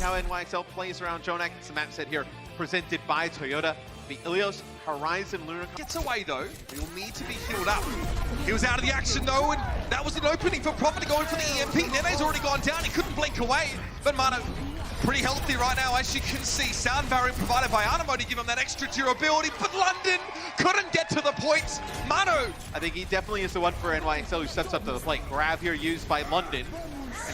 how NYXL plays around Jonak. It's the map set here presented by Toyota. The Ilios, Horizon, Luna. Gets away though, he'll need to be healed up. He was out of the action though, and that was an opening for Profit going for the EMP. Nene's already gone down, he couldn't blink away. But Mano, pretty healthy right now, as you can see. Sound barrier provided by Animo to give him that extra durability, but London couldn't get to the point. Mano! I think he definitely is the one for NYXL who steps up to the plate. Grab here used by London.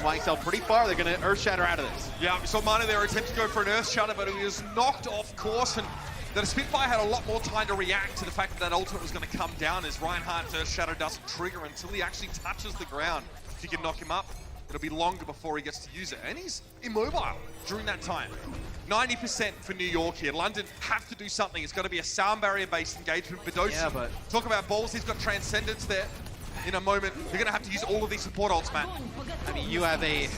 NYXL pretty far, they're going to Earth Shatter out of this. Yeah, we saw Mano there attempt to go for an Earth Shatter, but he was knocked off course, and the Spitfire had a lot more time to react to the fact that ultimate was going to come down as Reinhardt's Earth Shatter doesn't trigger until he actually touches the ground. If you can knock him up, it'll be longer before he gets to use it. And he's immobile during that time. 90% for New York here. London have to do something. It's got to be a sound barrier-based engagement. Bedoshi, Yeah, but talk about balls. He's got Transcendence there. In a moment, you're going to have to use all of these support ults, Matt. I mean, you have a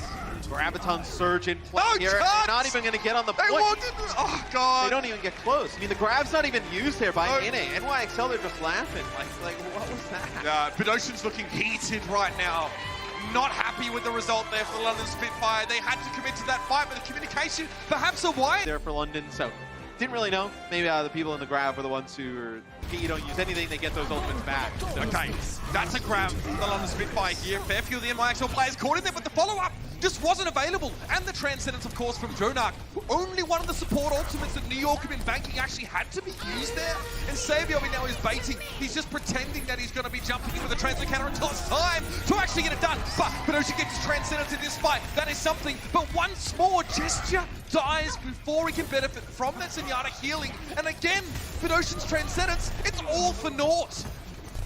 Graviton Surge in play No here. chance! They're not even going to get on the point. Oh, God. They don't even get close. I mean, the grab's not even used there by NA. NYXL, they're just laughing. Like, what was that? Bedosian's looking heated right now. Not happy with the result there for the London Spitfire. They had to commit to that fight, but the communication perhaps a wide. There for London, so didn't really know. Maybe the people in the grab were the ones who are, you don't use anything, they get those ultimates back. So. Okay, that's a grab from the London Spitfire here. Fair few of the NYXL players caught in there, but the follow-up just wasn't available. And the Transcendence, of course, from Jonak. Only one of the support ultimates that New York have been banking actually had to be used there. And Savio now is baiting. He's just pretending that he's going to be jumping in with a Transcendence counter until it's time to actually get it done. But Bedoshi gets his Transcendence in this fight. That is something. But one small gesture dies before he can benefit from that Zenyatta healing. And again, Bedosian's Transcendence, it's all for naught.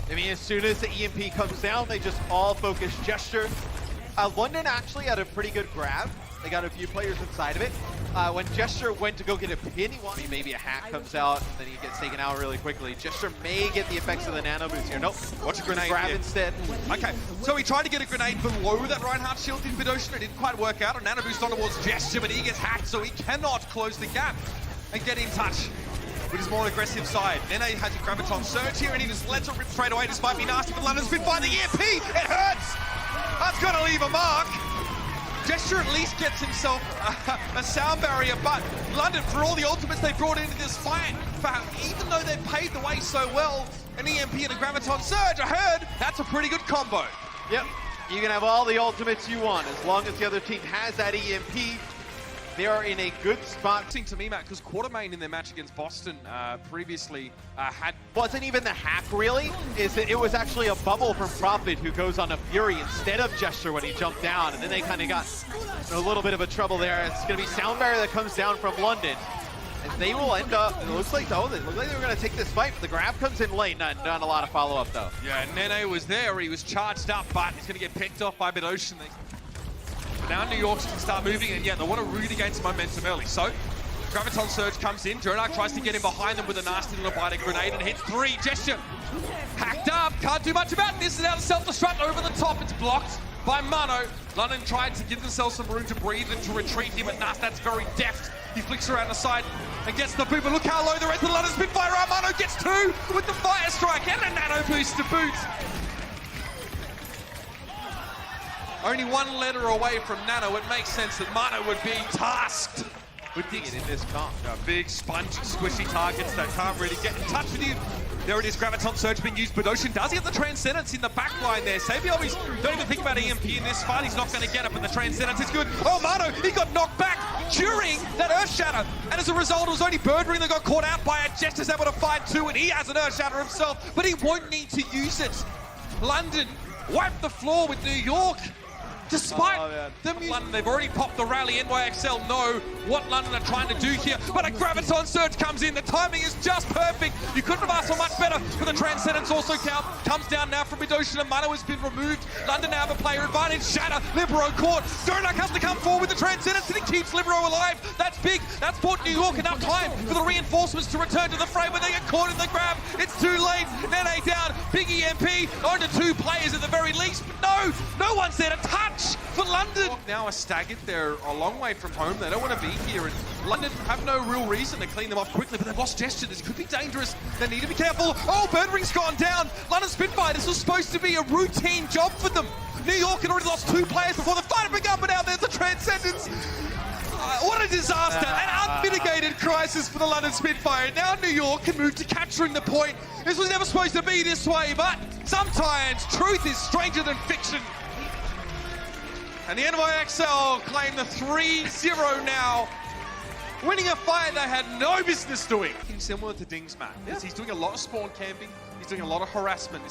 I mean, as soon as the EMP comes down, they just all focus gesture. London actually had a pretty good grab. They got a few players inside of it. When Gesture went to go get a pin, he wanted maybe a hack comes out, and then he gets taken out really quickly. Gesture may get the effects of the nano boost here. Nope. Watch a grenade grab here. instead. Okay, so he tried to get a grenade below that Reinhardt shield in Bedosian. It didn't quite work out. A nano boost on towards Gesture, but he gets hacked, so he cannot close the gap and get in touch with his more aggressive side. Nene has a Graviton Surge here, and he just lets it rip straight away. This might be nasty, but London's been by the EMP. It hurts. That's going to leave a mark. Gesture at least gets himself a sound barrier, but London, for all the ultimates they brought into this fight, even though they paved the way so well, an EMP and a Graviton Surge, I heard, that's a pretty good combo. Yep. You can have all the ultimates you want, as long as the other team has that EMP. They are in a good spot. To me, Matt, because Quartermain in their match against Boston previously had... Wasn't even the hack, really. It was actually a bubble from Profit who goes on a Fury instead of Gesture when he jumped down, and then they kind of got a little bit of a trouble there. It's going to be Sound Barrier that comes down from London. And they will end up, it looks like, they were going to take this fight, but the grab comes in late. Not a lot of follow-up, though. Yeah, Nene was there, he was charged up, but he's going to get picked off by Bedosian. But now New York can start moving, and yeah, they want to root against momentum early. So, Graviton Surge comes in, Jonak tries to get in behind them with a nasty little bite of grenade and hits 3. Gesture hacked up, can't do much about it. This is out of self-destruct over the top, it's blocked by Mano. London tried to give themselves some room to breathe and to retreat here, but Nas, that's very deft. He flicks around the side and gets the boot, but look how low the rest of the London Spitfire are. Mano gets 2 with the fire strike and a nano boost to boot. Only 1 letter away from Nano, it makes sense that Mano would be tasked with digging in this comp. Big, spongy, squishy targets that can't really get in touch with you. There it is, Graviton Surge being used. Bedosian does get the Transcendence in the back line there. Saviovi's don't even think about EMP in this fight. He's not going to get up, and the Transcendence is good. Oh, Mano, he got knocked back during that Earth Shatter. And as a result, it was only Birdring that got caught out by it. Jester's able to fight too, and he has an Earth Shatter himself, but he won't need to use it. London wiped the floor with New York. Despite London, they've already popped the rally. NYXL know what London are trying to do here, but a Graviton Surge comes in. The timing is just perfect. You couldn't have asked for much better, but the Transcendence also comes down now from Bedosian, and Mano has been removed. London now have a player advantage. Shatter, Libero caught. Jonak has to come forward with the Transcendence, and he keeps Libero alive. That's big. That's bought New York enough time for the reinforcements to return to the frame, but they get caught in the grab. It's too late. Nene down. Big EMP onto 2 players at the very least, but no one's there to touch for London. Now are staggered, they're a long way from home, they don't want to be here, and London have no real reason to clean them off quickly, but they've lost Gesture. This could be dangerous, they need to be careful. Oh, Birdring's gone down. London Spitfire, this was supposed to be a routine job for them. New York had already lost 2 players before the fight had begun, but now there's a Transcendence. What a disaster, an unmitigated crisis for the London Spitfire. Now New York can move to capturing the point. This was never supposed to be this way, but sometimes truth is stranger than fiction. And the NYXL claim the 3-0 now, winning a fight they had no business doing. Similar to Ding's match. Yeah. He's doing a lot of spawn camping, he's doing a lot of harassment.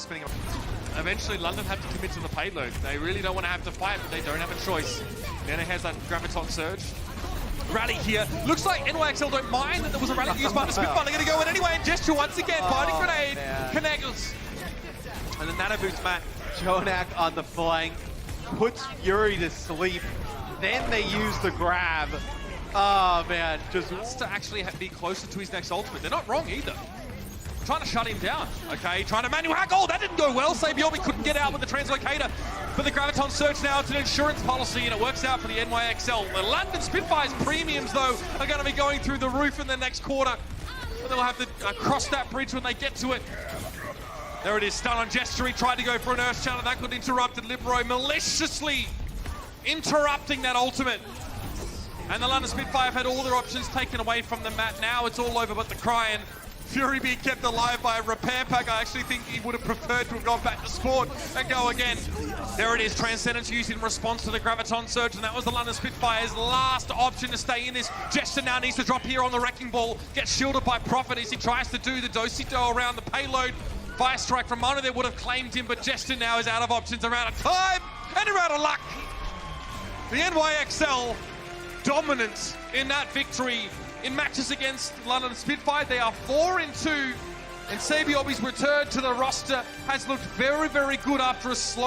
Eventually London have to commit to the payload. They really don't want to have to fight, but they don't have a choice. Then it has that Graviton Surge. Rally here. Looks like NYXL don't mind that there was a rally used by the Spitfire. They're going to go in anyway and gesture once again. Fighting grenade. Connects. And the Nano Boots, Matt. Jonak on the flank. Puts Fury to sleep. Then they use the grab. Oh, man. Just to actually be closer to his next ultimate. They're not wrong either. Trying to shut him down. Okay, trying to manual hack. Oh, that didn't go well. Sabiobi couldn't get out with the translocator. But the Graviton Surge now, it's an insurance policy, and it works out for the NYXL. The London Spitfire's premiums, though, are going to be going through the roof in the next quarter. But they'll have to cross that bridge when they get to it. There it is, stun on Jester. He tried to go for an Earth Channel. That got interrupted. Libero maliciously interrupting that ultimate. And the London Spitfire have had all their options taken away from them, Matt. Now it's all over but the crying. Fury being kept alive by a repair pack. I actually think he would have preferred to have gone back to spawn and go again. There it is, Transcendence used in response to the Graviton Surge, and that was the London Spitfire's last option to stay in this. Jester now needs to drop here on the Wrecking Ball, gets shielded by Prophet as he tries to do the do-si-do around the payload. Fire Strike from Mono there would have claimed him, but Jester now is out of options, they're out of time, and they're out of luck. The NYXL dominant in that victory. In matches against London Spitfire, they are 4-2, and Sabiobi's return to the roster has looked very, very good after a slow